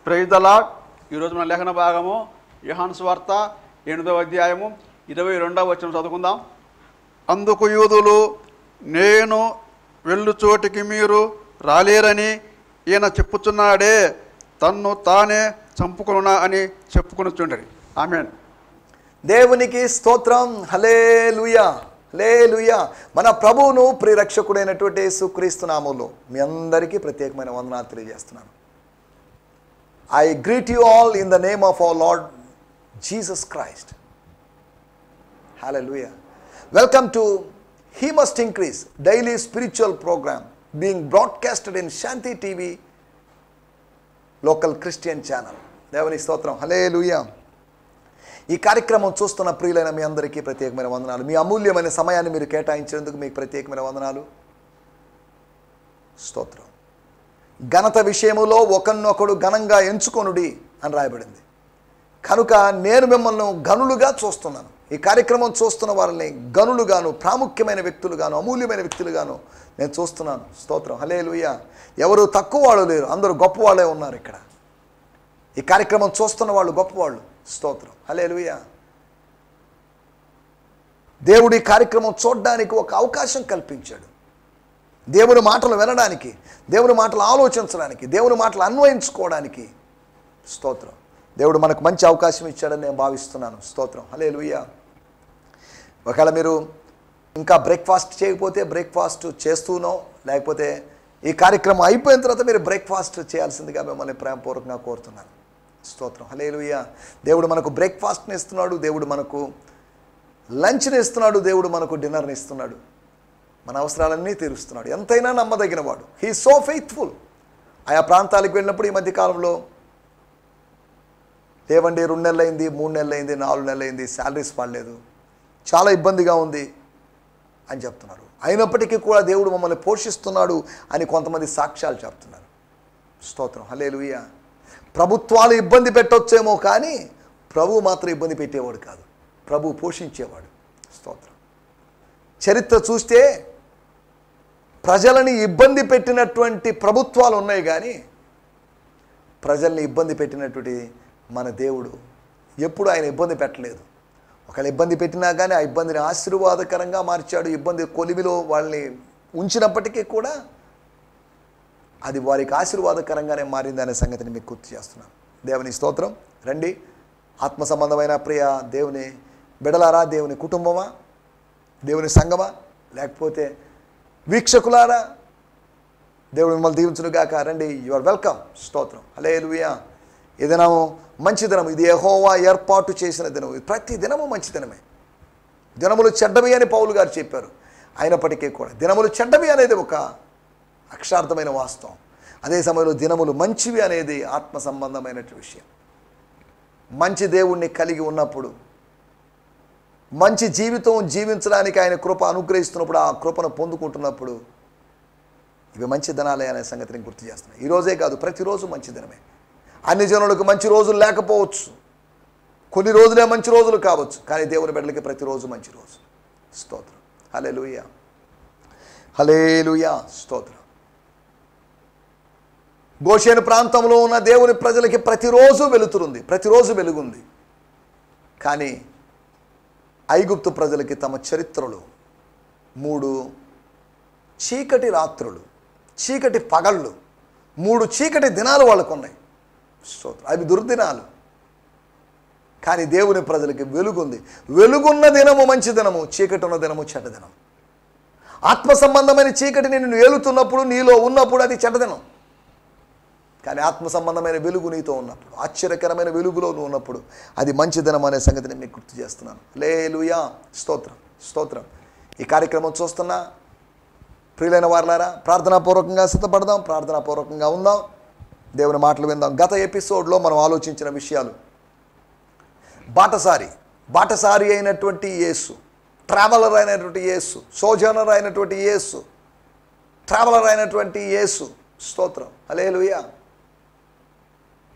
Praise the lord. ఈరోజు మన లేఖన భాగము యోహాను సువార్త 8వ అధ్యాయము 22వ వచనం చదువుకుందాం. అందుకు యూదులు, నేను వెళ్ళు చోటికి మీరు రాలేరని ఈయన చెప్పుచున్నాడే, తన్ను తానే చంపుకొనునా అని చెప్పుకొనుచుండరి. ఆమేన్. దేవునికి స్తోత్రం. హల్లెలూయా, హల్లెలూయా. మన ప్రభువును ప్రియరక్షకుడైనటువంటి యేసుక్రీస్తు నామములో మీ అందరికీ ప్రత్యేకమైన వందనాలు తెలియజేస్తున్నాను. I greet you all in the name of our Lord Jesus Christ. Hallelujah. Welcome to He Must Increase daily spiritual program being broadcasted in Shanti TV local Christian channel. దేవుని స్తోత్రం. హల్లెలూయా. ఈ కార్యక్రమం చూస్తున్న ప్రియులైన మీ అందరికీ ప్రత్యేకమైన వందనాలు. మీ అమూల్యమైన సమయాన్ని మీరు కేటాయించినందుకు మీకు ప్రత్యేకమైన వందనాలు. స్తోత్రం. ఘనత విషయములో ఒకరినొకడు ఘనంగా ఎంచుకొనుడి అని రాయబడింది. కనుక నేను మిమ్మల్ని గనులుగా చూస్తున్నాను. ఈ కార్యక్రమం చూస్తున్న వారిని గనులుగాను, ప్రాముఖ్యమైన వ్యక్తులుగాను, అమూల్యమైన వ్యక్తులుగాను నేను చూస్తున్నాను. స్తోత్రం. హల్లెలూయా. ఎవరు తక్కువ వాళ్ళు లేరు, అందరూ గొప్పవాళ్ళే ఉన్నారు. ఇక్కడ ఈ కార్యక్రమం చూస్తున్న వాళ్ళు గొప్పవాళ్ళు. స్తోత్రం. హల్లెలూయా. దేవుడు ఈ కార్యక్రమం చూడడానికి ఒక అవకాశం కల్పించాడు. దేవుని మాటలు వినడానికి, దేవుని మాటలు ఆలోచించడానికి, దేవుని మాటలు అన్వయించుకోవడానికి. స్తోత్రం. దేవుడు మనకు మంచి అవకాశం ఇచ్చాడని నేను భావిస్తున్నాను. స్తోత్రం. హల్లెలూయా. ఒకవేళ మీరు ఇంకా బ్రేక్ఫాస్ట్ చేయకపోతే బ్రేక్ఫాస్ట్ చేస్తూనో, లేకపోతే ఈ కార్యక్రమం అయిపోయిన తర్వాత మీరు బ్రేక్ఫాస్ట్ చేయాల్సిందిగా మిమ్మల్ని ప్రేమపూర్వకంగా కోరుతున్నాను. స్తోత్రం. హల్లెలూయా. దేవుడు మనకు బ్రేక్ఫాస్ట్ని ఇస్తున్నాడు, దేవుడు మనకు లంచ్ని ఇస్తున్నాడు, దేవుడు మనకు డిన్నర్ని ఇస్తున్నాడు, మన అవసరాలన్నీ తీరుస్తున్నాడు. ఎంతైనా నమ్మదగిన వాడు. He so faithful. ఆయా ప్రాంతాలకు వెళ్ళినప్పుడు ఈ మధ్యకాలంలో లేవండి 2 నెలలు అయింది, 3 నెలలు అయింది, 4 నెలలు అయింది, శాలరీస్ పడలేదు, చాలా ఇబ్బందిగా ఉంది అని చెప్తున్నారు. అయినప్పటికీ కూడా దేవుడు మమ్మల్ని పోషిస్తున్నాడు అని కొంతమంది సాక్ష్యాలు చెప్తున్నారు. స్తోత్రం. హల్లెలూయా. ప్రభుత్వాలు ఇబ్బంది పెట్టొచ్చేమో కానీ ప్రభువు మాత్రం ఇబ్బంది పెట్టేవాడు కాదు, ప్రభువు పోషించేవాడు. స్తోత్రం. చరిత్ర చూస్తే ప్రజలని ఇబ్బంది పెట్టినటువంటి ప్రభుత్వాలు ఉన్నాయి, కానీ ప్రజల్ని ఇబ్బంది పెట్టినటువంటి మన దేవుడు ఎప్పుడు ఆయన ఇబ్బంది పెట్టలేదు. ఒకవేళ ఇబ్బంది పెట్టినా కానీ ఆ ఇబ్బందిని ఆశీర్వాదకరంగా మార్చాడు. ఇబ్బంది కొలిమిలో వాళ్ళని ఉంచినప్పటికీ కూడా అది వారికి ఆశీర్వాదకరంగానే మారింది అనే సంగతిని మీకు గుర్తు చేస్తున్నాను. దేవుని స్తోత్రం. రండి, ఆత్మ సంబంధమైన ప్రియ దేవుని బిడలారా, దేవుని కుటుంబమా, దేవుని సంఘమా, లేకపోతే వీక్షకులారా, దేవుడు మిమ్మల్ని దీవించునుగాక. రండి, యు ఆర్ వెల్కమ్. స్తోత్రం. హల్లెలూయా. ఈ దినము మంచి దినం. ఇది యెహోవా ఏర్పాటు చేసిన దినం. ప్రతి దినము మంచి దినమే. దినములు చెడ్డవి అని పౌలు గారు చెప్పారు. అయినప్పటికీ కూడా దినములు చెడ్డవి అనేది ఒక అక్షార్థమైన వాస్తవం. అదే సమయంలో దినములు మంచివి అనేది ఆత్మ సంబంధమైన విషయం. మంచి దేవుణ్ణి కలిగి ఉన్నప్పుడు, మంచి జీవితం జీవించడానికి ఆయన కృప అనుగ్రహిస్తున్నప్పుడు, ఆ కృపను పొందుకుంటున్నప్పుడు ఇవి మంచి దినాలే అనే సంగతిని గుర్తు చేస్తున్నాయి. ఈరోజే కాదు, ప్రతిరోజు మంచి దినమే. అన్ని జనులకు మంచి రోజులు లేకపోవచ్చు, కొన్ని రోజులే మంచి రోజులు కావచ్చు, కానీ దేవుని బిడ్డలకి ప్రతిరోజు మంచి రోజు. స్తోత్రం. హల్లెలూయా, హల్లెలూయా. స్తోత్రం. గోషేను ప్రాంతంలో ఉన్న దేవుని ప్రజలకి ప్రతిరోజు వెలుతురుంది, ప్రతిరోజు వెలుగుంది. కానీ ఐగుప్తు ప్రజలకి తమ చరిత్రలో 3 చీకటి రాత్రులు, చీకటి పగళ్ళు, 3 చీకటి దినాలు వాళ్ళకు ఉన్నాయి. అవి దుర్దినాలు. కానీ దేవుని ప్రజలకి వెలుగుంది. వెలుగున్న దినము మంచి దినము, చీకటి ఉన్న దినము చెడ్డ దినం. ఆత్మ సంబంధమైన చీకటిని నిన్ను ఏలుతున్నప్పుడు, నీలో ఉన్నప్పుడు అది చెడ్డ దినం. కానీ ఆత్మ సంబంధమైన వెలుగు నీతో ఉన్నప్పుడు, ఆశ్చర్యకరమైన వెలుగులో నువ్వు ఉన్నప్పుడు అది మంచి దినం అనే సంగతిని మీకు గుర్తు చేస్తున్నాను. హల్లెలూయా. స్తోత్రం, స్తోత్రం. ఈ కార్యక్రమం చూస్తున్నా ప్రియులైన వారలారా, ప్రార్థనాపూర్వకంగా సిద్ధపడదాం, ప్రార్థనాపూర్వకంగా ఉందాం, దేవుని మాటలు విందాం. గత ఎపిసోడ్లో మనం ఆలోచించిన విషయాలు, బాటసారి అయినటువంటి యేసు, ట్రావెలర్ అయినటువంటి యేసు, సోజనర్ అయినటువంటి యేసు, ట్రావెలర్ అయినటువంటి యేసు. స్తోత్రం. హల్లెలూయా.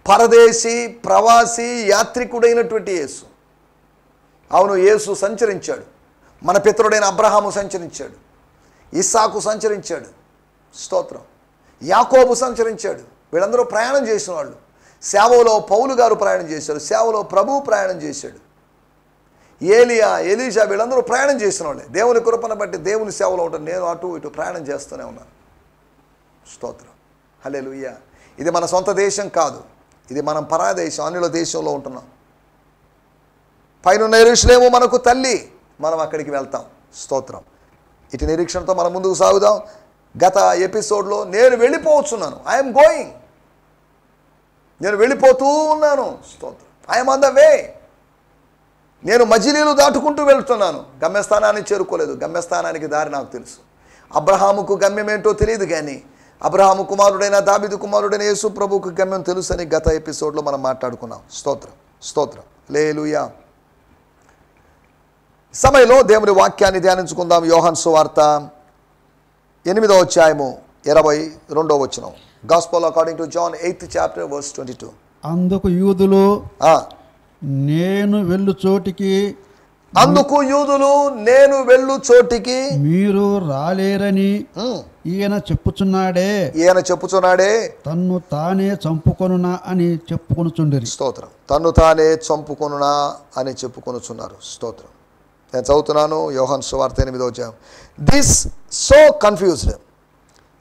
పరదేశీ, ప్రవాసి, యాత్రికుడైనటువంటి యేసు. అవును, యేసు సంచరించాడు. మన పితరుడైన అబ్రహాము సంచరించాడు, ఇస్సాకు సంచరించాడు. స్తోత్రం. యాకోబు సంచరించాడు. వీళ్ళందరూ ప్రయాణం చేసిన వాళ్ళు. సేవలో పౌలు గారు ప్రయాణం చేశారు, సేవలో ప్రభువు ప్రయాణం చేశాడు, ఏలియా, ఎలీషా వీళ్ళందరూ ప్రయాణం చేసిన వాళ్ళే. దేవుని కృపను బట్టి దేవుని సేవలో ఉంటాను. నేను అటు ఇటు ప్రయాణం చేస్తూనే ఉన్నాను. స్తోత్రం, హల్లెలూయా. ఇది మన సొంత దేశం కాదు, ఇది మనం పరాయి దేశం, అన్యుల దేశంలో ఉంటున్నాం. పైన యెరూషలేము మనకు తల్లి, మనం అక్కడికి వెళ్తాం. స్తోత్రం. ఇటు నిరీక్షణతో మనం ముందుకు సాగుదాం. గత ఎపిసోడ్లో నేను వెళ్ళిపోవచ్చున్నాను, ఐఎమ్ గోయింగ్, నేను వెళ్ళిపోతూ ఉన్నాను. స్తోత్రం. I'm on the way. నేను మజిలీలు దాటుకుంటూ వెళ్తున్నాను, గమ్యస్థానాన్ని చేరుకోలేదు. గమ్యస్థానానికి దారి నాకు తెలుసు. అబ్రహాముకు గమ్యం ఏంటో తెలియదు, కానీ అబ్రహాము కుమారుడైన దావీదు కుమారుడైన యేసు ప్రభువుకు గమ్యం తెలుసు అని గత ఎపిసోడ్లో మనం మాట్లాడుకున్నాం. స్తోత్రం, స్తోత్రం, హల్లెలూయా. సమయంలో దేవుని వాక్యాన్ని ధ్యానించుకుందాం. యోహాను సువార్త 8వ అధ్యాయము 22వ వచనం. Gospel according to John 8th chapter verse 22. అందుకు యూదులు నేను వెళ్ళు చోటికి మీరు రాలేరని ఈయన చెప్పుచున్నాడే తన్ను తానే చంపుకొనునా అని చెప్పుకొనుచుండిరి. స్తోత్రం. తన్ను తానే చంపుకొనునా అని చెప్పుకొనుచున్నారు. స్తోత్రం. నేను చదువుతున్నాను యోహాను సువార్త 8వ అధ్యాయం. This so confused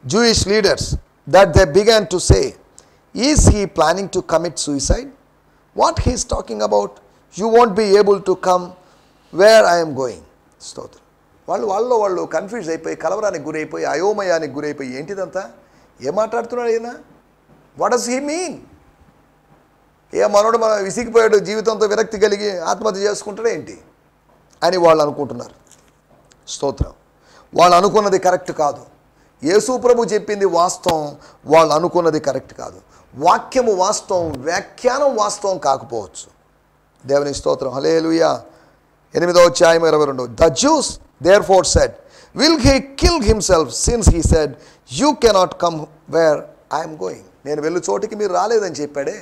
Jewish leaders that they began to say, is he planning to commit suicide? What he is talking about? You won't be able to come where I am going. స్తోత్రం. వాళ్ళు confuse అయిపోయి, కలవరానికి గురైపోయి, అయోమయానికి గురైపోయి, ఏంటిదంతా, ఏం మాట్లాడుతున్నాడు ఈయన, what does he mean? మనోడు మన విసిగిపోయాడు, జీవితంతో విరక్తి కలిగి ఆత్మహత్య చేసుకుంటాడు ఏంటి అని వాళ్ళు అనుకుంటున్నారు. స్తోత్రం. వాళ్ళు అనుకున్నది కరెక్ట్ కాదు. యేసు ప్రభు చెప్పింది వాస్తవం, వాళ్ళు అనుకున్నది కరెక్ట్ కాదు. వాక్యము వాస్తవం, వ్యాఖ్యానం వాస్తవం కాకపోవచ్చు. దేవుని స్తోత్రం, హల్లెలూయా. 8వ అధ్యాయం 22. The Jews therefore said, will he kill himself since he said, you cannot come where I am going? నేను వెళ్ళు చోటికి మీరు రాలేదని చెప్పాడే,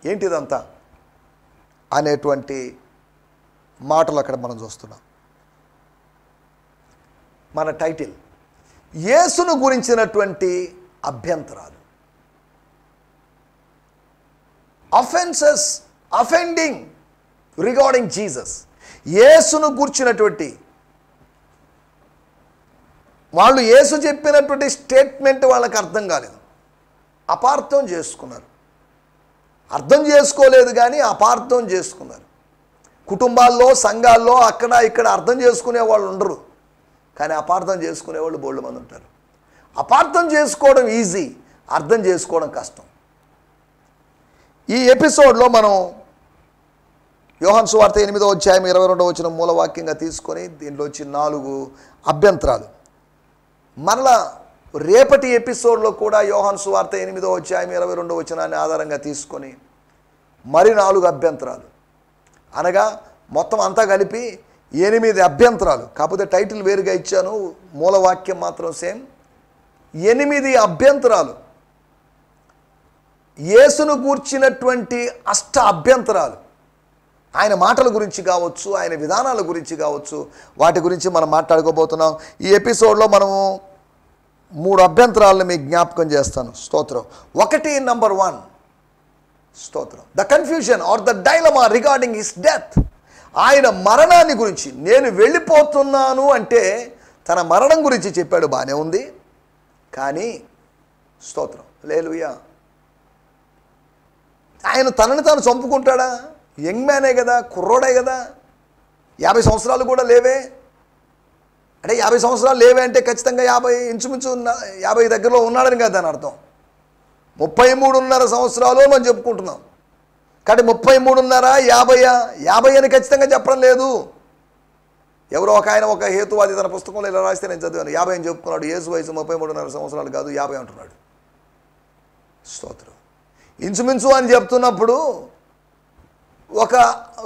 ఏంటిదంతా అనేటువంటి మాటలు అక్కడ మనం చూస్తున్నాం. మన టైటిల్ యేసును గురించినటువంటి అభ్యంతరాలు, అఫెన్సెస్, అఫెండింగ్ రిగార్డింగ్ జీసస్. యేసును గురించినటువంటి వాళ్ళు యేసు చెప్పినటువంటి స్టేట్మెంట్ వాళ్ళకి అర్థం కాలేదు, అపార్థం చేసుకున్నారు. అర్థం చేసుకోలేదు కానీ అపార్థం చేసుకున్నారు. కుటుంబాల్లో, సంఘాల్లో అక్కడ ఇక్కడ అర్థం చేసుకునే వాళ్ళు ఉండరు, కానీ అపార్థం చేసుకునేవాళ్ళు బోల్డ్ మంది ఉంటారు. అపార్థం చేసుకోవడం ఈజీ, అర్థం చేసుకోవడం కష్టం. ఈ ఎపిసోడ్లో మనం యోహాను సువార్త 8వ అధ్యాయం 22వ వచనం మూలవాక్యంగా తీసుకొని దీంట్లో వచ్చి 4 అభ్యంతరాలు. మరలా రేపటి ఎపిసోడ్లో కూడా యోహాను సువార్త 8వ అధ్యాయం 22వ వచనాన్ని ఆధారంగా తీసుకొని మరి 4 అభ్యంతరాలు, అనగా మొత్తం అంతా కలిపి 8 అభ్యంతరాలు. కాకపోతే టైటిల్ వేరుగా ఇచ్చాను, మూలవాక్యం మాత్రం సేమ్. 8 అభ్యంతరాలు, యేసును గూర్చినటువంటి అభ్యంతరాలు. ఆయన మాటల గురించి కావచ్చు, ఆయన విధానాల గురించి కావచ్చు, వాటి గురించి మనం మాట్లాడుకోబోతున్నాం. ఈ ఎపిసోడ్లో మనము 3 అభ్యంతరాలను మీకు జ్ఞాపకం చేస్తాను. స్తోత్రం. 1, నంబర్ 1, స్తోత్రం. The confusion or the dilemma regarding his death. ఆయన మరణాన్ని గురించి, నేను వెళ్ళిపోతున్నాను అంటే తన మరణం గురించి చెప్పాడు, బాగానే ఉంది. కానీ స్తోత్రం, హల్లెలూయా, ఆయన తనని తాను చంపుకుంటాడా? యంగ్ మ్యానే కదా, కుర్రోడే కదా, 50 సంవత్సరాలు కూడా లేవే. అంటే 50 సంవత్సరాలు లేవే అంటే ఖచ్చితంగా 50, ఇంచుమించు 50 దగ్గరలో ఉన్నాడని కదా దాని అర్థం. 33.5 సంవత్సరాలు మనం చెప్పుకుంటున్నాం. కాబట్టి 33.5, 50 అని ఖచ్చితంగా చెప్పడం లేదు. ఎవరో ఒక ఆయన, ఒక హేతువాది తన పుస్తకంలో ఇలా రాస్తే నేను చదివాను, 50 అని చెప్పుకున్నాడు. యేసు వయసు 33.5 సంవత్సరాలు కాదు, 50 అంటున్నాడు. స్తోత్రం. ఇంచుమించు అని చెప్తున్నప్పుడు ఒక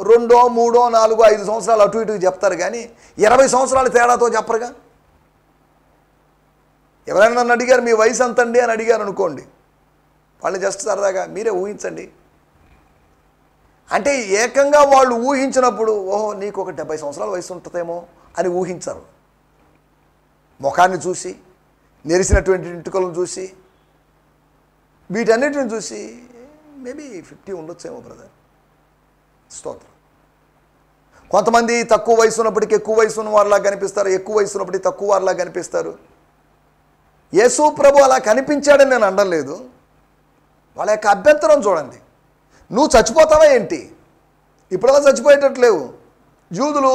2, 3, 4, 5 సంవత్సరాలు అటు ఇటుకు చెప్తారు, కానీ 20 సంవత్సరాల తేడాతో చెప్పరుగా. ఎవరైనా నన్ను అడిగారు మీ వయసు ఎంతండి అని అడిగారు అనుకోండి, వాళ్ళని జస్ట్ సరదాగా మీరే ఊహించండి అంటే ఏకంగా వాళ్ళు ఊహించినప్పుడు, ఓహో నీకు ఒక 70 సంవత్సరాల వయసు ఉంటుందేమో అని ఊహించరు. ముఖాన్ని చూసి, నెరిసినటువంటి ఇంటికలను చూసి, వీటన్నిటిని చూసి మేబీ 50 ఉండొచ్చేమో బ్రదర్. స్తోత్రం. కొంతమంది తక్కువ వయసు ఉన్నప్పటికీ ఎక్కువ వయసు ఉన్న వారిలా కనిపిస్తారు, ఎక్కువ వయసు ఉన్నప్పటికీ తక్కువ వారిలా కనిపిస్తారు. యేసు ప్రభు అలా కనిపించాడని నేను అనడం లేదు. వాళ్ళ యొక్క అభ్యంతరం చూడండి. నువ్వు చచ్చిపోతావా ఏంటి? ఇప్పుడలా చచ్చిపోయేటట్లేవు. యూదులు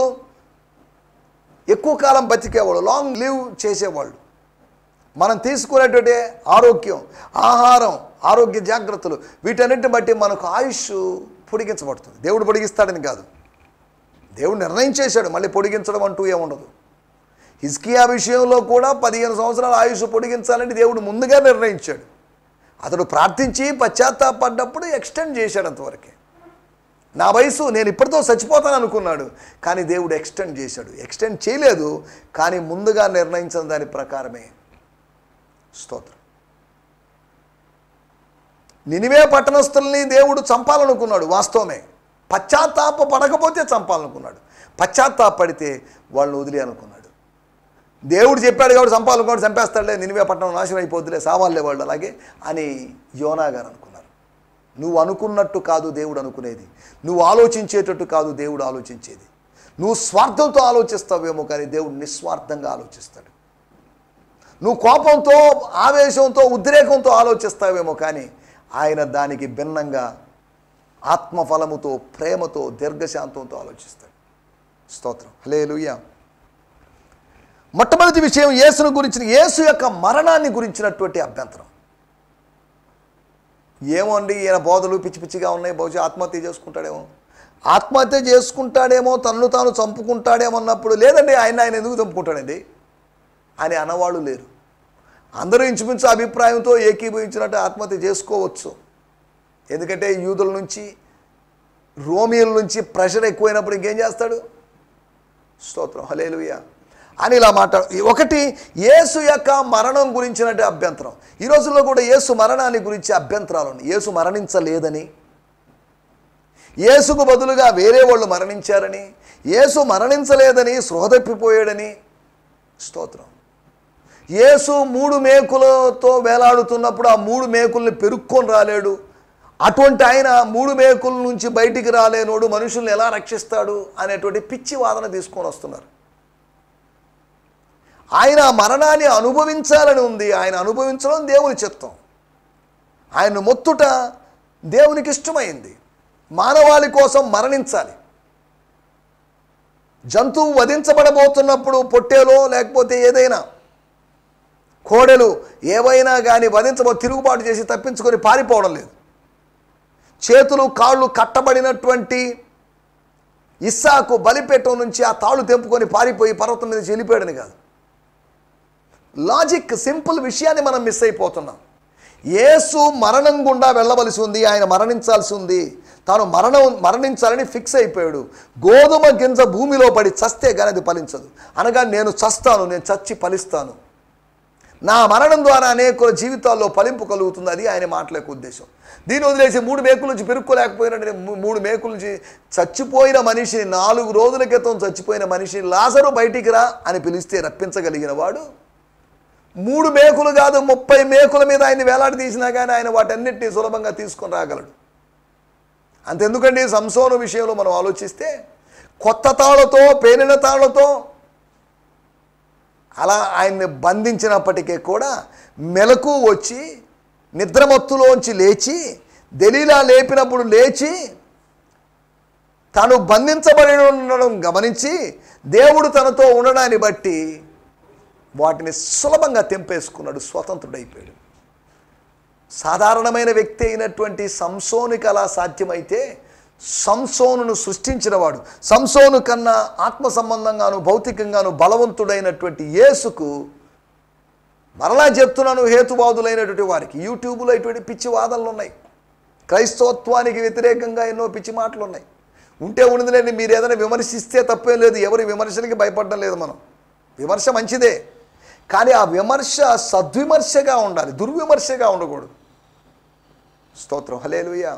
ఎక్కువ కాలం బతికేవాళ్ళు, లాంగ్ లివ్ చేసేవాళ్ళు. మనం తీసుకునేటువంటి ఆరోగ్యం, ఆహారం, ఆరోగ్య జాగ్రత్తలు, వీటన్నిటిని బట్టి మనకు ఆయుష్ పొడిగించబడుతుంది. దేవుడు పొడిగిస్తాడని కాదు, దేవుడు నిర్ణయించేశాడు. మళ్ళీ పొడిగించడం అంటూ ఏముండదు. హిజ్కియా విషయంలో కూడా 15 సంవత్సరాల ఆయుష్ పొడిగించాలని దేవుడు ముందుగా నిర్ణయించాడు. అతడు ప్రార్థించి పశ్చాత్తాపడ్డప్పుడు ఎక్స్టెండ్ చేశాడు అంతవరకే. నా వయసు నేను ఇప్పటితో చచ్చిపోతాను అనుకున్నాడు, కానీ దేవుడు ఎక్స్టెండ్ చేశాడు. ఎక్స్టెండ్ చేయలేదు, కానీ ముందుగా నిర్ణయించిన దాని ప్రకారమే. స్తోత్రం. నినివే పట్టణస్థుల్ని దేవుడు చంపాలనుకున్నాడు, వాస్తవమే. పశ్చాత్తాప పడకపోతే చంపాలనుకున్నాడు. పశ్చాత్తాపడితే వాళ్ళని వదిలి అనుకున్నాడు. దేవుడు చెప్పాడు కాబట్టి చంపాలనుకున్నాడు, చంపేస్తాడులే, నినివే పట్టణం నాశనం అయిపోద్దులే, సావాళ్ళే వాళ్ళు అలాగే అని యోనా గారు అనుకున్నారు. నువ్వు అనుకున్నట్టు కాదు దేవుడు అనుకునేది, నువ్వు ఆలోచించేటట్టు కాదు దేవుడు ఆలోచించేది. నువ్వు స్వార్థంతో ఆలోచిస్తావేమో, కానీ దేవుడు నిస్వార్థంగా ఆలోచిస్తాడు. నువ్వు కోపంతో, ఆవేశంతో, ఉద్రేకంతో ఆలోచిస్తావేమో, కానీ ఆయన దానికి భిన్నంగా ఆత్మఫలముతో, ప్రేమతో, దీర్ఘశాంతంతో ఆలోచిస్తాడు. స్తోత్రం. హల్లెలూయా. మొట్టమొదటి విషయం యేసును గురించిన, యేసు యొక్క మరణాన్ని గురించినటువంటి అభ్యంతరం. ఏమో అండి, ఈయన బోధలు పిచ్చి పిచ్చిగా ఉన్నాయి, బహుశా ఆత్మహత్య చేసుకుంటాడేమో, తనను తాను చంపుకుంటాడేమో అన్నప్పుడు, లేదండి ఆయన ఎందుకు చంపుకుంటాడండి అని అన్నవాళ్ళు లేరు. అందరూ ఇంచుమించు అభిప్రాయంతో ఏకీభవించినట్టు ఆత్మహత్య చేసుకోవచ్చు. ఎందుకంటే యూదుల నుంచి, రోమియోల నుంచి ప్రెషర్ ఎక్కువైనప్పుడు ఇంకేం చేస్తాడు? స్తోత్రం. హల్లెలూయా అని ఇలా ఒకటి యేసు యొక్క మరణం గురించినట్టు అభ్యంతరం. ఈ రోజుల్లో కూడా యేసు మరణాన్ని గురించి అభ్యంతరాలు ఉన్నాయి. యేసు మరణించలేదని, యేసుకు బదులుగా వేరే వాళ్ళు మరణించారని, యేసు మరణించలేదని స్పృహ తప్పిపోయాడని. స్తోత్రం. యేసు 3 మేకులతో వేలాడుతున్నప్పుడు ఆ 3 మేకుల్ని పెరుక్కొని రాలేడు. అటువంటి ఆయన 3 మేకుల నుంచి బయటికి రాలేనోడు మనుషుల్ని ఎలా రక్షిస్తాడు అనేటువంటి పిచ్చి వాదన తీసుకొని వస్తున్నారు. ఆయన మరణాన్ని అనుభవించాలని ఉంది. ఆయన అనుభవించడం దేవుని చిత్తం. ఆయన మొత్తుట దేవునికి ఇష్టమైంది. మానవాళి కోసం మరణించాలి. జంతువు వధించబడబోతున్నప్పుడు పొట్టేలో లేకపోతే ఏదైనా కోడెలు ఏవైనా కానీ తిరుగుబాటు చేసి తప్పించుకొని పారిపోవడం లేదు. చేతులు కాళ్ళు కట్టబడినటువంటి ఇస్సాకు బలిపీఠం నుంచి ఆ తాళ్ళు తెంపుకొని పారిపోయి పర్వతం మీద చెల్లిపోయాడని కాదు. లాజిక్, సింపుల్ విషయాన్ని మనం మిస్ అయిపోతున్నాం. యేసు మరణం గుండా వెళ్ళవలసి ఉంది, ఆయన మరణించాల్సి ఉంది. తాను మరణించాలని ఫిక్స్ అయిపోయాడు. గోధుమ గింజ భూమిలో పడి చస్తే కానీ అది ఫలించదు. అనగా నేను చస్తాను, నేను చచ్చి ఫలిస్తాను, నా మరణం ద్వారా అనేక జీవితాల్లో ఫలింపు కలుగుతుంది. అది ఆయన మాటల యొక్క ఉద్దేశం. దీన్ని వదిలేసి 3 మేకుల నుంచి పెరుక్కోలేకపోయినట్టు 3 మేకుల నుంచి చచ్చిపోయిన మనిషిని, 4 రోజుల క్రితం చచ్చిపోయిన మనిషిని లాజరు బయటికి రా అని పిలిస్తే రప్పించగలిగిన వాడు 3 మేకులు కాదు 30 మేకుల మీద ఆయన వేలాడి తీసినా కానీ ఆయన వాటన్నిటినీ సులభంగా తీసుకొని రాగలడు. అంతెందుకండి, సంసోను విషయంలో మనం ఆలోచిస్తే కొత్త తాళ్లతో, పేనిన తాళ్లతో అలా ఆయన్ని బంధించినప్పటికీ కూడా మెలకు వచ్చి నిద్రమత్తులోంచి లేచి, దెలీలా లేపినప్పుడు లేచి తాను బంధించబడి ఉండడం గమనించి దేవుడు తనతో ఉండడాన్ని బట్టి వాటిని సులభంగా తెంపేసుకున్నాడు, స్వతంత్రుడైపోయాడు. సాధారణమైన వ్యక్తి అయినటువంటి సంసోనుకి అలా సాధ్యమైతే సంసోనును సృష్టించినవాడు, సంసోను కన్నా ఆత్మ సంబంధంగాను భౌతికంగాను బలవంతుడైనటువంటి యేసుకు, మరలా చెప్తున్నాను, హేతువాదులైనటువంటి వారికి యూట్యూబ్లో ఇటువంటి పిచ్చి వాదనలు ఉన్నాయి. క్రైస్తవత్వానికి వ్యతిరేకంగా ఎన్నో పిచ్చి మాటలు ఉన్నాయి. ఉంటే ఉండదులేండి, మీరు ఏదైనా విమర్శిస్తే తప్పేం లేదు. ఎవరి విమర్శలకి భయపడడం లేదు. మనం విమర్శ మంచిదే, కానీ ఆ విమర్శ సద్విమర్శగా ఉండాలి, దుర్విమర్శగా ఉండకూడదు. స్తోత్రం. హల్లెలూయా.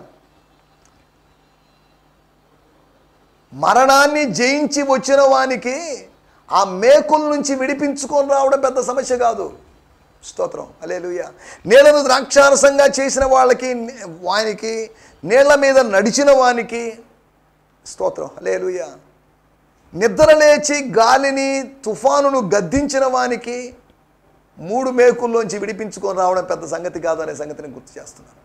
మరణాన్ని జయించి వచ్చిన వానికి ఆ మేకుల నుంచి విడిపించుకొని రావడం పెద్ద సమస్య కాదు. స్తోత్రం, హల్లెలూయా. నీళ్లను ద్రాక్షారసంగా చేసిన వాళ్ళకి, వానికి నీళ్ల మీద నడిచిన వానికి స్తోత్రం, హల్లెలూయా. నిద్ర లేచి గాలిని తుఫానును గద్దించిన వానికి 3 మేకుల్లోంచి విడిపించుకొని రావడం పెద్ద సంగతి కాదు అనే సంగతిని గుర్తు చేస్తున్నాను.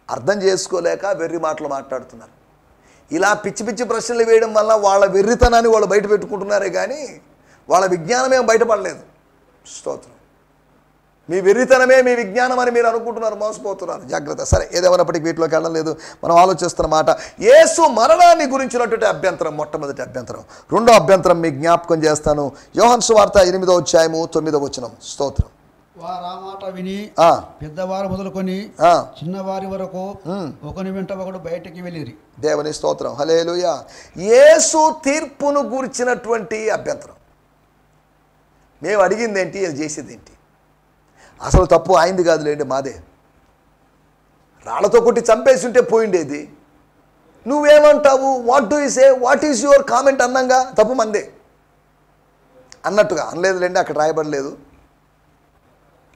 అర్థం చేసుకోలేక వెర్రి మాటలు మాట్లాడుతున్నారు. ఇలా పిచ్చి పిచ్చి ప్రశ్నలు వేయడం వల్ల వాళ్ళ వెర్రితనాన్ని వాళ్ళు బయట పెట్టుకుంటున్నారే కానీ వాళ్ళ విజ్ఞానమే బయటపడలేదు. స్తోత్రం. మీ వెర్రితనమే మీ విజ్ఞానం అని మీరు అనుకుంటున్నారు, మోసపోతున్నారు. జాగ్రత్త. సరే, ఏదేమైనప్పటికీ వీటిలోకి వెళ్ళడం లేదు. మనం ఆలోచిస్తున్న మాట యేసు మరణాన్ని గురించినటువంటి అభ్యంతరం, మొట్టమొదటి అభ్యంతరం. రెండో అభ్యంతరం మీకు జ్ఞాపకం చేస్తాను. యోహాను సువార్త 8వ అధ్యాయము 9వ వచనం. స్తోత్రం. వారు ఆ మాట విని పెద్దవారు మొదలుకొని చిన్నవారి వరకు ఒకని వెంట ఒకడు బయటికి వెళ్ళిరి. దేవుని స్తోత్రం, హల్లెలూయా. యేసు తీర్పును గురించినటువంటి అభ్యంతరం. మేము అడిగింది ఏంటి, అది చేసేది ఏంటి? అసలు తప్పు ఆయనది కాదులేండి, మాదే. రాళ్లతో కొట్టి చంపేసి ఉంటే పోయిండేది. నువ్వేమంటావు, what do you say, what is your comment అన్నంగా తప్పు మందే అన్నట్టుగా అనలేదులేండి, అక్కడ రాయబడలేదు.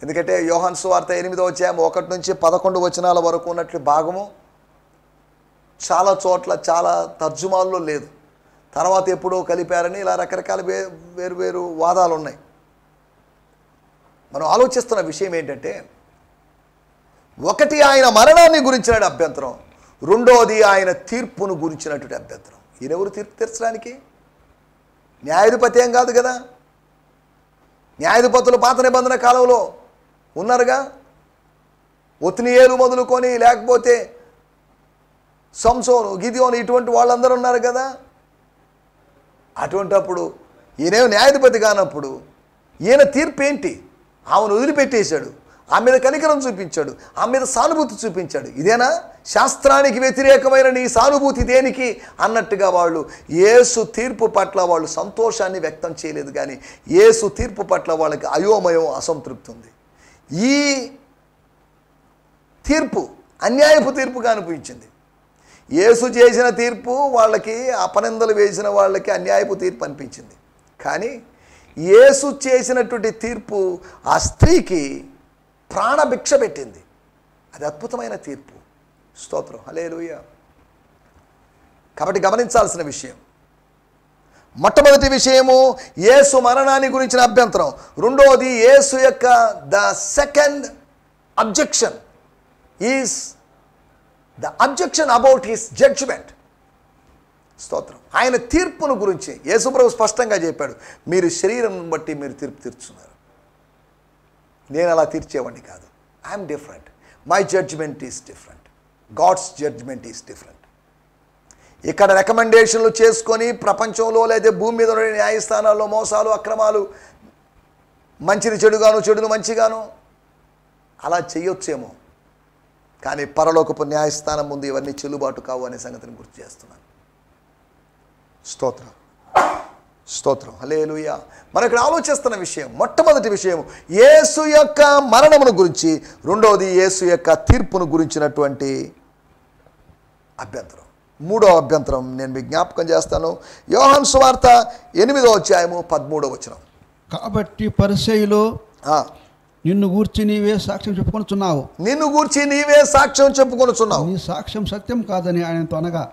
ఎందుకంటే యోహాను సువార్త 8వ అధ్యాయం 1 నుంచి 11 వచనాల వరకు ఉన్నట్లు భాగము చాలా చోట్ల చాలా తర్జుమాల్లో లేదు. తర్వాత ఎప్పుడో కలిపారని ఇలా రకరకాల వేరు వాదాలు ఉన్నాయి. మనం ఆలోచిస్తున్న విషయం ఏంటంటే, ఒకటి ఆయన మరణాన్ని గురించిన అభ్యంతరం, రెండోది ఆయన తీర్పును గురించినటువంటి అభ్యంతరం. ఈయనెవరు తీర్పు తీర్చడానికి? న్యాయాధిపతి ఏం కాదు కదా. న్యాయాధిపతులు పాత నిబంధన కాలంలో ఉన్నారుగా. ఒత్నియేలు మొదలుకొని లేకపోతే సంసోను, గిదియోను, ఇటువంటి వాళ్ళందరూ ఉన్నారు కదా. అటువంటప్పుడు ఈయనేమో న్యాయాధిపతి కానప్పుడు ఈయన తీర్పు ఏంటి? ఆమెను వదిలిపెట్టేశాడు, ఆమె మీద కనికరం చూపించాడు, ఆమె మీద సానుభూతి చూపించాడు. ఇదేనా శాస్త్రానికి వ్యతిరేకమైన నీ సానుభూతి దేనికి అన్నట్టుగా వాళ్ళు యేసు తీర్పు పట్ల వాళ్ళు సంతోషాన్ని వ్యక్తం చేయలేదు. కానీ యేసు తీర్పు పట్ల వాళ్ళకి అయోమయం, అసంతృప్తి ఉంది. ఈ తీర్పు అన్యాయపు తీర్పుగా అనిపించింది. యేసు చేసిన తీర్పు వాళ్ళకి, అపనిందలు వేసిన వాళ్ళకి అన్యాయపు తీర్పు అనిపించింది. కానీ యేసు చేసినటువంటి తీర్పు ఆ స్త్రీకి ప్రాణభిక్ష పెట్టింది. అది అద్భుతమైన తీర్పు. స్తోత్రం, హల్లెలూయా. కాబట్టి గమనించాల్సిన విషయం, మొట్టమొదటి విషయము యేసు మరణాన్ని గురించిన అభ్యంతరం. రెండవది యేసు యొక్క the second objection is the objection about his judgment. స్తోత్రం. ఆయన తీర్పును గురించి యేసుప్రభు స్పష్టంగా చెప్పాడు, మీరు శరీరం బట్టి మీరు తీర్పు తీర్చున్నారు, నేను అలా తీర్చేవాడిని కాదు. I'm different, my judgment is different, God's judgment is different. ఇక్కడ రికమెండేషన్లు చేసుకొని ప్రపంచంలో లేదా భూమి మీద ఉండే న్యాయస్థానాల్లో మోసాలు, అక్రమాలు, మంచిని చెడుగాను, చెడును మంచిగాను అలా చేయొచ్చేమో. కానీ పరలోకపు న్యాయస్థానం ముందు ఇవన్నీ చెల్లుబాటు కావు అనే సంగతిని గుర్తు చేస్తున్నాను. స్తోత్రం, స్తోత్రం, హల్లెలూయా. మనం ఇక్కడ ఆలోచిస్తున్న విషయం, మొట్టమొదటి విషయం యేసు యొక్క మరణమును గురించి, రెండవది యేసు యొక్క తీర్పును గురించినటువంటి అభ్యంతరం. మూడో అభ్యంతరం నేను మీకు జ్ఞాపకం చేస్తాను. యోహాను సువార్త 8వ అధ్యాయము 13వ వచనం. కాబట్టి పరిసయ్యులు నిన్ను గూర్చి నీవే సాక్ష్యం చెప్పుకొనుచున్నావు, నిన్ను గూర్చి నీవే సాక్ష్యం చెప్పుకొనుచున్నావు, నీ సాక్ష్యం సత్యం కాదని ఆయనతో అనగా,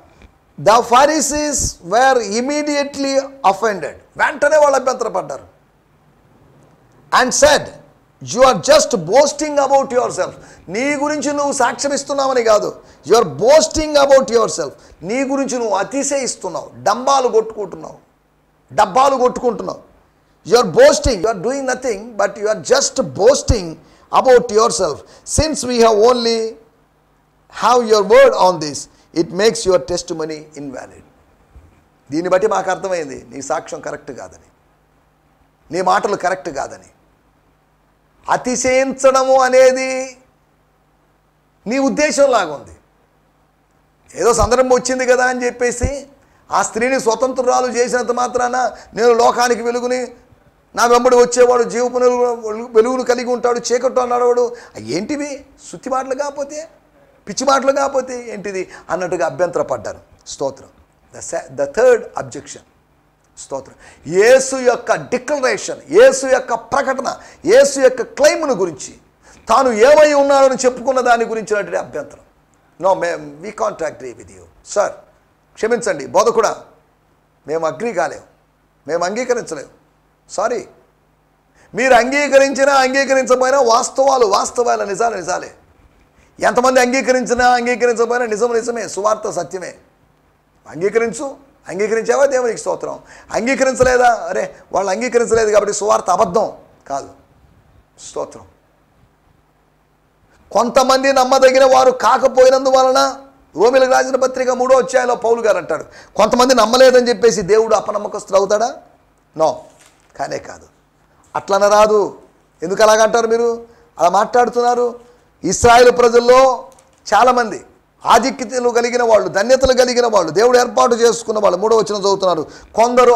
the Pharisees were immediately offended. వెంటనే వాళ్ళు అభ్యంతరపడ్డారు. and said, you are just boasting about yourself. నీ గురించి నువ్వు సాక్ష్యం ఇస్తున్నావని కాదు, you are boasting about yourself. నీ గురించి నువ్వు అతిశయిస్తున్నావు, డబ్బాలు కొట్టుకుంటున్నావు. You are boasting, you are doing nothing, but you are just boasting about yourself. Since we only have your word on this, it makes your testimony invalid. దీన్ని బట్టి మాకు అర్థమైంది నీ సాక్ష్యం కరెక్ట్ కాదని, నీ మాటలు కరెక్ట్ కాదని. అతిశయించడము అనేది నీ ఉద్దేశం లాగా ఉంది. ఏదో సందర్భం వచ్చింది కదా అని చెప్పేసి ఆ స్త్రీని స్వతంత్రురాలు చేసినంత మాత్రాన నేను లోకానికి వెలుగుని, నా వెంబడి వచ్చేవాడు జీవపు వెలుగును కలిగి ఉంటాడు, చీకట్టు అన్నాడు. ఏంటివి సుత్తి మాటలు కాకపోతే, పిచ్చి మాటలు కాకపోతే ఏంటిది అన్నట్టుగా అభ్యంతరపడ్డారు. స్తోత్రం. ద థర్డ్ అబ్జెక్షన్, స్తోత్రం. యేసు యొక్క డిక్లరేషన్, యేసు యొక్క ప్రకటన, యేసు యొక్క క్లెయిమ్ను గురించి, తాను ఏమై ఉన్నాడని చెప్పుకున్న దాని గురించినటువంటి అభ్యంతరం. No we can't agree with you sir, క్షమించండి బోధకుడా, మేము అగ్రీ కాలేము, మేము అంగీకరించలేము, సారీ. మీరు అంగీకరించినా అంగీకరించకపోయినా వాస్తవాల నిజాలే. ఎంతమంది అంగీకరించకపోయినా నిజమే, సువార్త సత్యమే. అంగీకరించావా, దేవునికి స్తోత్రం. అంగీకరించలేదా, అరే వాళ్ళు అంగీకరించలేదు కాబట్టి సువార్త అబద్ధం కాదు, స్తోత్రం. కొంతమంది నమ్మదగిన వారు కాకపోయినందువలన రోమీలకు రాసిన పత్రిక 3వ అధ్యాయంలో పౌలు గారు అంటాడు, కొంతమంది నమ్మలేదని చెప్పేసి దేవుడు అపనమ్మకస్తులు అవుతాడా? నో, కానే కాదు. అట్లన రాదు. ఎందుకు అలాగంటారు మీరు? అలా మాట్లాడుతున్నారు. ఇశ్రాయేలు ప్రజల్లో చాలామంది ఆధిక్యతలు కలిగిన వాళ్ళు, ధన్యతలు కలిగిన వాళ్ళు, దేవుడు ఏర్పాటు చేసుకున్న వాళ్ళు. 3వ వచనం చదువుతున్నారు, కొందరు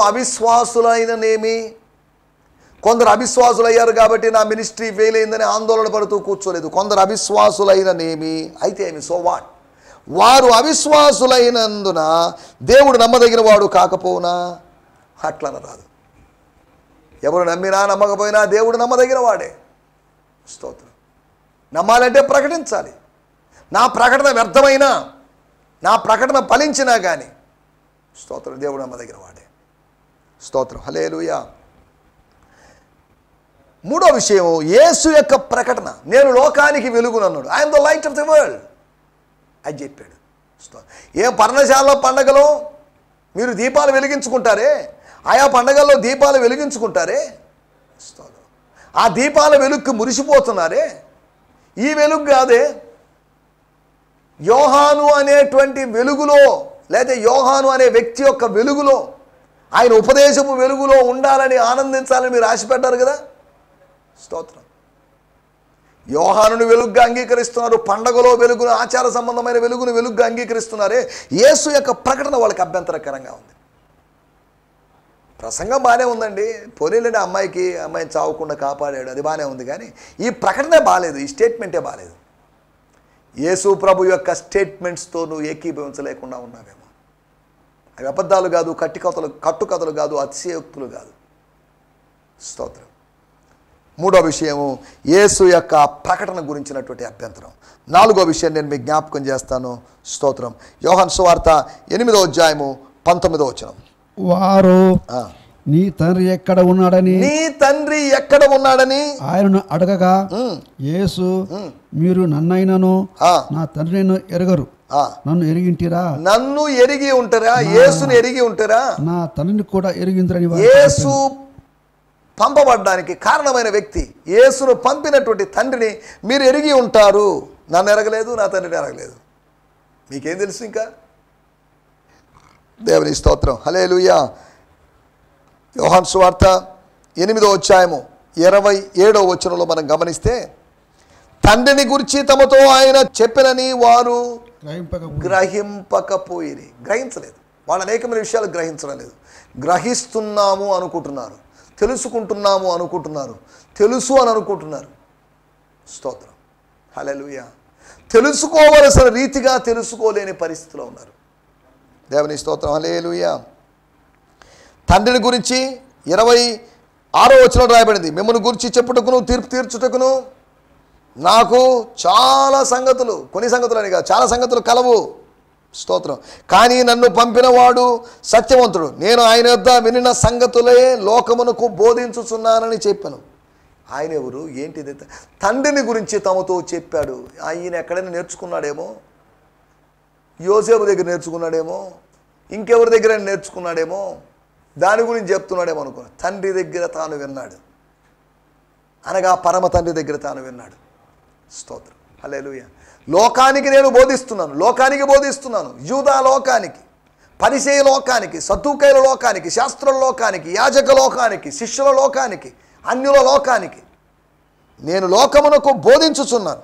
అవిశ్వాసులయ్యారు కాబట్టి నా మినిస్ట్రీ ఫెయిల్ అయిందని ఆందోళన పడుతూ కూర్చోలేదు. కొందరు అవిశ్వాసులైననేమి, అయితే ఏమి, సో వాట్? వారు అవిశ్వాసులైనందున దేవుడు నమ్మదగిన వాడు కాకపోవునా? అట్లన రాదు. ఎవరు నమ్మినా నమ్మకపోయినా దేవుడు నమ్మదగిన వాడే, స్తోత్రం. నమ్మాలంటే ప్రకటించాలి. నా ప్రకటన వ్యర్థమైనా, నా ప్రకటన ఫలించినా కానీ, స్తోత్రం, దేవుడు నమ్మదగిన వాడే, స్తోత్రం. హల్లెలూయా. 3వ విషయం, యేసు యొక్క ప్రకటన. నేను లోకానికి వెలుగునన్నాడు. I'm the light of the world అని చెప్పాడు. ఏ పర్ణశాలలో పండగలో మీరు దీపాలు వెలిగించుకుంటారే, ఆయా పండగల్లో దీపాలు వెలిగించుకుంటారే, ఆ దీపాల వెలుగుకి మురిసిపోతున్నారే, ఈ వెలుగు కాదే. యోహాను అనేటువంటి వెలుగులో, లేదా యోహాను అనే వ్యక్తి యొక్క వెలుగులో, ఆయన ఉపదేశపు వెలుగులో ఉండాలని, ఆనందించాలని మీరు ఆశపెట్టారు కదా, స్తోత్రం. యోహానుని వెలుగుగా అంగీకరిస్తున్నారు, పండగలో వెలుగును, ఆచార సంబంధమైన వెలుగును వెలుగుగా అంగీకరిస్తున్నారే. యేసు యొక్క ప్రకటన వాళ్ళకి అభ్యంతరకరంగా ఉంది. ప్రసంగం బాగానే ఉందండి, పోనీలేండి, అమ్మాయిని చావకుండా కాపాడాడు, అది బాగానే ఉంది. కానీ ఈ ప్రకటనే బాగాలేదు, ఈ స్టేట్మెంటే బాగాలేదు. యేసు ప్రభు యొక్క స్టేట్మెంట్స్తో నువ్వు ఏకీభవించలేకుండా ఉన్నావేమో. అవి అబద్ధాలు కాదు, కట్టుకథలు కాదు, అతిశయోక్తులు కాదు, స్తోత్రం. 3వ విషయము, యేసు యొక్క ప్రకటన గురించినటువంటి అభ్యంతరం. 4వ విషయం నేను మీకు జ్ఞాపకం చేస్తాను, స్తోత్రం. యోహాను సువార్త 8వ అధ్యాయము 19వ వచనం. వారు నీ తండ్రి ఎక్కడ ఉన్నాడని ఆయనను అడగగా, యేసు మీరు నన్నైనను నా తండ్రిని ఎరగరు, నన్ను ఎరిగింటిరా, నన్ను ఎరిగి ఉంటారా, యేసుని ఎరిగి ఉంటారా, నా తండ్రిని కూడా ఎరిగించరని. యేసు పంపబడ్డానికి కారణమైన వ్యక్తి, యేసును పంపినటువంటి తండ్రిని మీరు ఎరిగి ఉంటారు, నన్ను ఎరగలేదు, నా తండ్రిని ఎరగలేదు, మీకేం తెలుసు ఇంకా? దేవుని స్తోత్రం. హల్లెలూయా. యోహాను సువార్త 8వ అధ్యాయము 27వ వచనంలో మనం గమనిస్తే, తండ్రిని గురించి తమతో ఆయన చెప్పినని వారు గ్రహింపకపోయిరి. గ్రహించలేదు. వాళ్ళు అనేకమైన విషయాలు గ్రహించడం లేదు. గ్రహిస్తున్నాము అనుకుంటున్నారు, తెలుసుకుంటున్నాము అనుకుంటున్నారు, తెలుసు అని అనుకుంటున్నారు, స్తోత్రం. హల్లెలూయా. తెలుసుకోవలసిన రీతిగా తెలుసుకోలేని పరిస్థితిలో ఉన్నారు. దేవుని స్తోత్రం. హల్లెలూయా. తండ్రిని గురించి 26వ వచనం రాయబడింది, మిమ్మల్ని గురించి చెప్పుటకును తీర్పు తీర్చుటకును నాకు చాలా సంగతులు, కొన్ని సంగతులు అని కాదు, చాలా సంగతులు కలవు, స్తోత్రం. కానీ నన్ను పంపిన వాడు సత్యవంతుడు, నేను ఆయన యొద్ద వినిన సంగతులే లోకమునకు బోధించుచున్నానని చెప్పాను. ఆయన ఎవరు, ఏంటిది? తండ్రిని గురించి తమతో చెప్పాడు. ఆయన ఎక్కడైనా నేర్చుకున్నాడేమో, యోసేపు దగ్గర నేర్చుకున్నాడేమో, ఇంకెవరి దగ్గర నేర్చుకున్నాడేమో, దాని గురించి చెప్తున్నాడేమో అనుకున్నాడు. తండ్రి దగ్గర తాను విన్నాడు, అనగా పరమ తండ్రి దగ్గర తాను విన్నాడు, స్తోత్రం. హల్లెలూయా. లోకానికి నేను బోధిస్తున్నాను, యూదా లోకానికి, పరిసయ్య లోకానికి, సద్దూకయ్యుల లోకానికి, శాస్త్రుల లోకానికి, యాజక లోకానికి, శిష్యుల లోకానికి, అన్యుల లోకానికి నేను లోకమునకు బోధించుచున్నాను.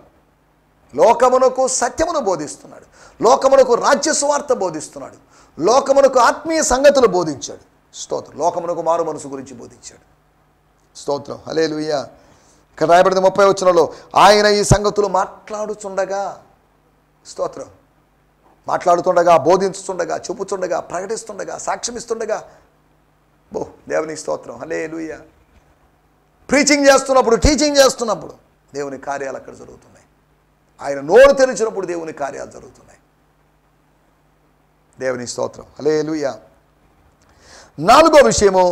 లోకమునకు సత్యమును బోధిస్తున్నాడు, లోకమునకు రాజ్య సువార్త బోధిస్తున్నాడు, లోకమునకు ఆత్మీయ సంగతులు బోధించాడు, స్తోత్రం. లోకమునకు మారు మనసు గురించి బోధించాడు, స్తోత్రం. హల్లెలూయా. ఇక్కడ రాయబడింది 30వ వచనంలో, ఆయన ఈ సంగతులు మాట్లాడుచుండగా, స్తోత్రం, మాట్లాడుతుండగా, బోధించుతుండగా, చెప్పుచుండగా, ప్రకటిస్తుండగా, సాక్ష్యమిస్తుండగా దేవునికి స్తోత్రం, హల్లెలూయా. ప్రీచింగ్ చేస్తున్నప్పుడు, టీచింగ్ చేస్తున్నప్పుడు దేవుని కార్యాలు అక్కడ జరుగుతున్నాయి. ఆయన నోరు తెరిచినప్పుడు దేవుని కార్యాలు జరుగుతున్నాయి. దేవుని స్తోత్రం, హల్లెలూయా. 4వ విషయము,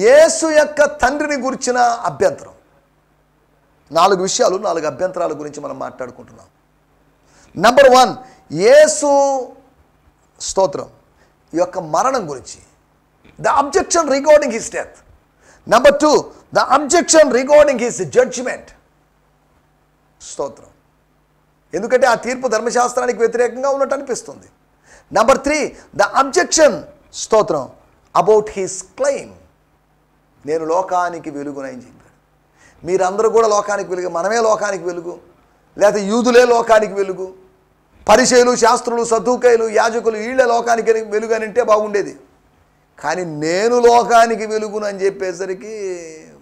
యేసు యొక్క తండ్రిని గురించిన అభ్యంతరం. 4 విషయాలు, 4 అభ్యంతరాల గురించి మనం మాట్లాడుకుంటున్నాం. నంబర్ 1, యేసు స్తోత్రం యొక్క మరణం గురించి, the objection regarding his death. Number 2, the objection regarding his judgment. స్తోత్రం. ఎందుకంటే ఆ తీర్పు ధర్మశాస్త్రానికి వ్యతిరేకంగా ఉన్నట్టు అనిపిస్తుంది. నంబర్ 3, ద అబ్జెక్షన్ స్తోత్రం అబౌట్ హిస్ క్లెయిమ్. నేను లోకానికి వెలుగునని చెప్పాడు. మీరందరూ కూడా లోకానికి వెలుగు, మనమే లోకానికి వెలుగు, లేకపోతే యూదులే లోకానికి వెలుగు, పరిసయ్యులు, శాస్త్రులు, సద్దూకయ్యులు, యాజకులు వీళ్ళే లోకానికి వెలుగు అని అంటే బాగుండేది. కానీ నేను లోకానికి వెలుగునని చెప్పేసరికి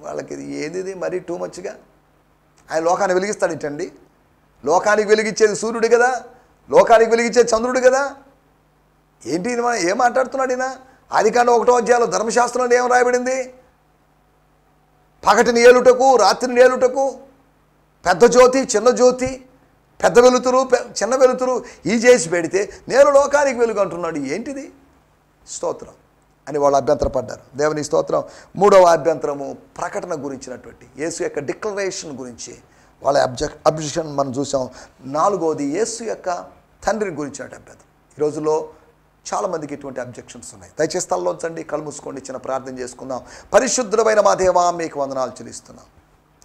వాళ్ళకి ఏది మరీ టూ మచ్గా. ఆయన లోకాన్ని వెలిగిస్తాడేంటండి? లోకానికి వెలిగించేది సూర్యుడు కదా, లోకానికి వెలిగించేది చంద్రుడు కదా. ఏంటి ఏం మాట్లాడుతున్నాడు ఈయన? ఆదికాండం 1వ అధ్యాయంలో ధర్మశాస్త్రంలో ఏం రాయబడింది? పగటిని ఏలుటకు, రాత్రిని ఏలుటకు, పెద్ద జ్యోతి, చిన్న జ్యోతి, పెద్ద వెలుతురు, చిన్న వెలుతురు ఈ చేసి పెడితే నేను లోకానికి వెలుగు అంటున్నాడు. ఏంటిది? స్తోత్రం అని వాళ్ళు అభ్యంతరపడ్డారు. దేవుని స్తోత్రం. 3వ అభ్యంతరము ప్రకటన గురించినటువంటి యేసు యొక్క డిక్లరేషన్ గురించి వాళ్ళ అబ్జెక్షన్ మనం చూసాం. 4వది యేసు యొక్క తండ్రిని గురించిన అభ్యంతరం. ఈ రోజుల్లో చాలామందికి ఇటువంటి అబ్జెక్షన్స్ ఉన్నాయి. దయచేసి తలలోంచండి, కళ్ళు మూసుకోండి, చిన్న ప్రార్థన చేసుకుందాం. పరిశుద్ధమైన మా దేవా, మీకు వందనాలు చెల్లిస్తున్నాం.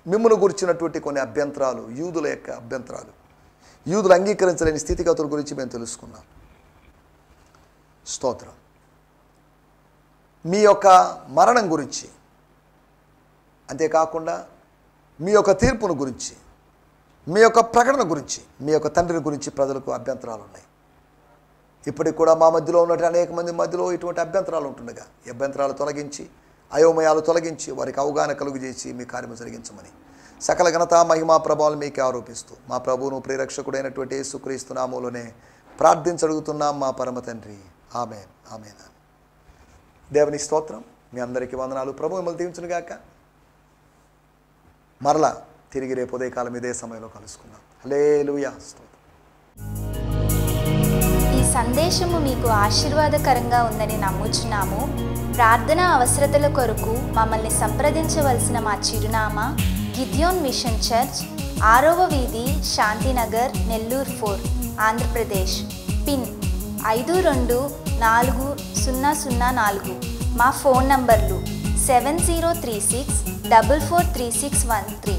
మిమ్మల్ని గురించినటువంటి కొన్ని అభ్యంతరాలు, యూదుల యొక్క అభ్యంతరాలు, యూదులు అంగీకరించలేని స్థితిగతుల గురించి మేము తెలుసుకున్నాం. స్తోత్రం. మీ యొక్క మరణం గురించి, అంతేకాకుండా మీ యొక్క తీర్పును గురించి, మీ యొక్క ప్రకటన గురించి, మీ యొక్క తండ్రిని గురించి ప్రజలకు అభ్యంతరాలు ఉన్నాయి. ఇప్పటికి కూడా మా మధ్యలో ఉన్నటువంటి అనేక మంది మధ్యలో ఇటువంటి అభ్యంతరాలు ఉంటుండగా ఈ అభ్యంతరాలు తొలగించి, అయోమయాలు తొలగించి, వారికి అవగాహన కలుగు చేసి మీ కార్యము జరిగించమని సకల ఘనత, మహిమా, ప్రభావాలు మీకే ఆరోపిస్తూ మా ప్రభువును ప్రియరక్షకుడైనటువంటి యేసుక్రీస్తు నామములోనే ప్రార్థించడుగుతున్నాం మా పరమ తండ్రి. ఆమేన్, ఆమేన్. దేవుని స్తోత్రం. మీ అందరికీ వందనాలు. ప్రభు మిమ్మల్ని దీవించునుగాక. మరలా తిరిగి రేపు ఉదయకాలం ఇదే సమయంలో కలుసుకుందాం. హల్లెలూయా. స్తోత్రం. ఈ సందేశము మీకు ఆశీర్వాదకరంగా ఉందని నమ్ముచున్నాము. ప్రార్థన అవసరతల కొరకు మమ్మల్ని సంప్రదించవలసిన మా చిరునామా గిద్యోన్ మిషన్ చర్చ్, 6వ వీధి, శాంతినగర్, నెల్లూరు 4, ఆంధ్రప్రదేశ్. పిన్ 524004. మా ఫోన్ నంబర్లు 7036443613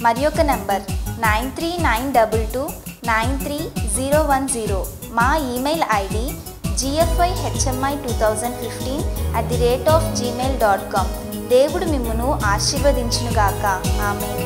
మరి ఒక నంబర్ 9392293010. మా ఈమెయిల్ ఐడి gfihmi2015@gmail.com. దేవుడు మిమ్మును ఆశీర్వదించునుగాక. ఆమేన్.